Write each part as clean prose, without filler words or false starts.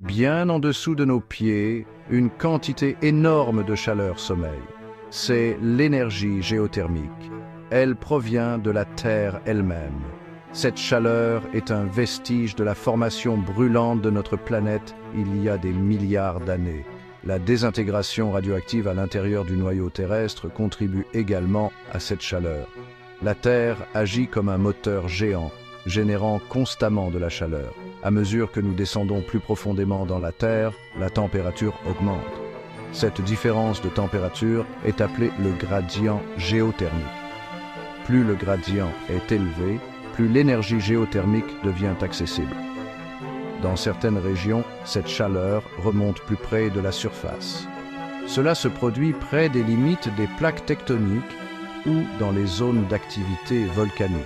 Bien en dessous de nos pieds, une quantité énorme de chaleur sommeille. C'est l'énergie géothermique. Elle provient de la Terre elle-même. Cette chaleur est un vestige de la formation brûlante de notre planète il y a des milliards d'années. La désintégration radioactive à l'intérieur du noyau terrestre contribue également à cette chaleur. La Terre agit comme un moteur géant, générant constamment de la chaleur. À mesure que nous descendons plus profondément dans la Terre, la température augmente. Cette différence de température est appelée le gradient géothermique. Plus le gradient est élevé, plus l'énergie géothermique devient accessible. Dans certaines régions, cette chaleur remonte plus près de la surface. Cela se produit près des limites des plaques tectoniques ou dans les zones d'activité volcanique.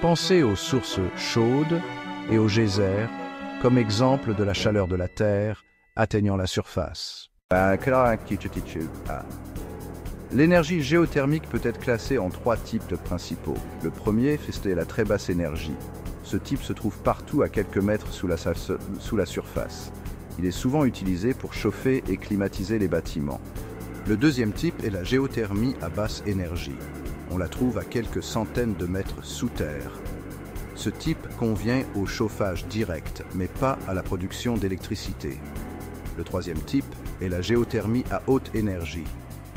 Pensez aux sources chaudes et aux geysers comme exemple de la chaleur de la Terre atteignant la surface. L'énergie géothermique peut être classée en 3 types principaux. Le premier, c'est la très basse énergie. Ce type se trouve partout à quelques mètres sous la surface. Il est souvent utilisé pour chauffer et climatiser les bâtiments. Le deuxième type est la géothermie à basse énergie. On la trouve à quelques centaines de mètres sous terre. Ce type convient au chauffage direct, mais pas à la production d'électricité. Le troisième type est la géothermie à haute énergie.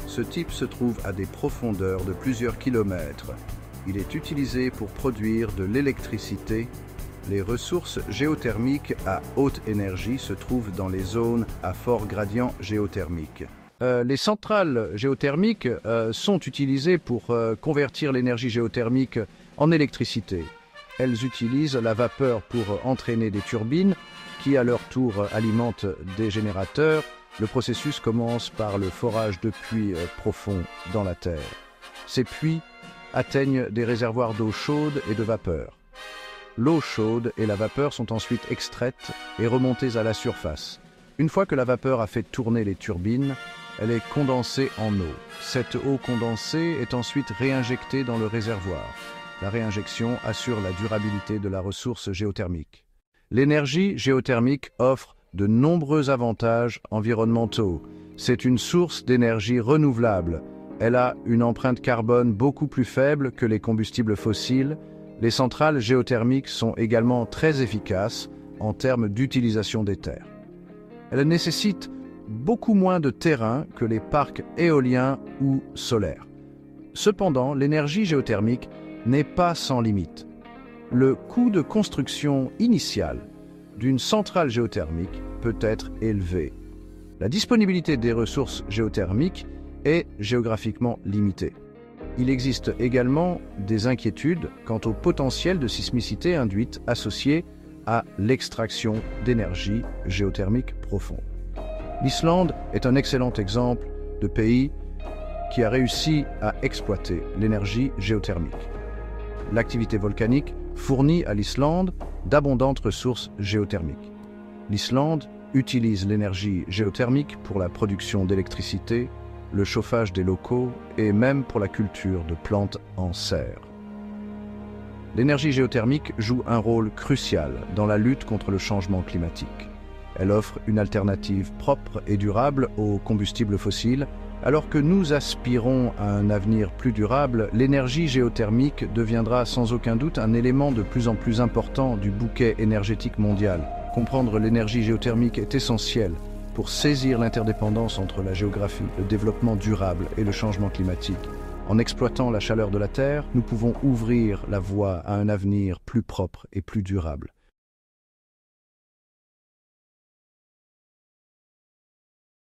Ce type se trouve à des profondeurs de plusieurs kilomètres. Il est utilisé pour produire de l'électricité. Les ressources géothermiques à haute énergie se trouvent dans les zones à fort gradient géothermique. Les centrales géothermiques sont utilisées pour convertir l'énergie géothermique en électricité. Elles utilisent la vapeur pour entraîner des turbines qui, à leur tour, alimentent des générateurs. Le processus commence par le forage de puits profonds dans la terre. Ces puits atteignent des réservoirs d'eau chaude et de vapeur. L'eau chaude et la vapeur sont ensuite extraites et remontées à la surface. Une fois que la vapeur a fait tourner les turbines, elle est condensée en eau. Cette eau condensée est ensuite réinjectée dans le réservoir. La réinjection assure la durabilité de la ressource géothermique. L'énergie géothermique offre de nombreux avantages environnementaux. C'est une source d'énergie renouvelable. Elle a une empreinte carbone beaucoup plus faible que les combustibles fossiles. Les centrales géothermiques sont également très efficaces en termes d'utilisation des terres. Elles nécessitent beaucoup moins de terrain que les parcs éoliens ou solaires. Cependant, l'énergie géothermique n'est pas sans limite. Le coût de construction initial d'une centrale géothermique peut être élevé. La disponibilité des ressources géothermiques est géographiquement limitée. Il existe également des inquiétudes quant au potentiel de sismicité induite associé à l'extraction d'énergie géothermique profonde. L'Islande est un excellent exemple de pays qui a réussi à exploiter l'énergie géothermique. L'activité volcanique fournit à l'Islande d'abondantes ressources géothermiques. L'Islande utilise l'énergie géothermique pour la production d'électricité, le chauffage des locaux et même pour la culture de plantes en serre. L'énergie géothermique joue un rôle crucial dans la lutte contre le changement climatique. Elle offre une alternative propre et durable aux combustibles fossiles. Alors que nous aspirons à un avenir plus durable, l'énergie géothermique deviendra sans aucun doute un élément de plus en plus important du bouquet énergétique mondial. Comprendre l'énergie géothermique est essentiel pour saisir l'interdépendance entre la géographie, le développement durable et le changement climatique. En exploitant la chaleur de la Terre, nous pouvons ouvrir la voie à un avenir plus propre et plus durable.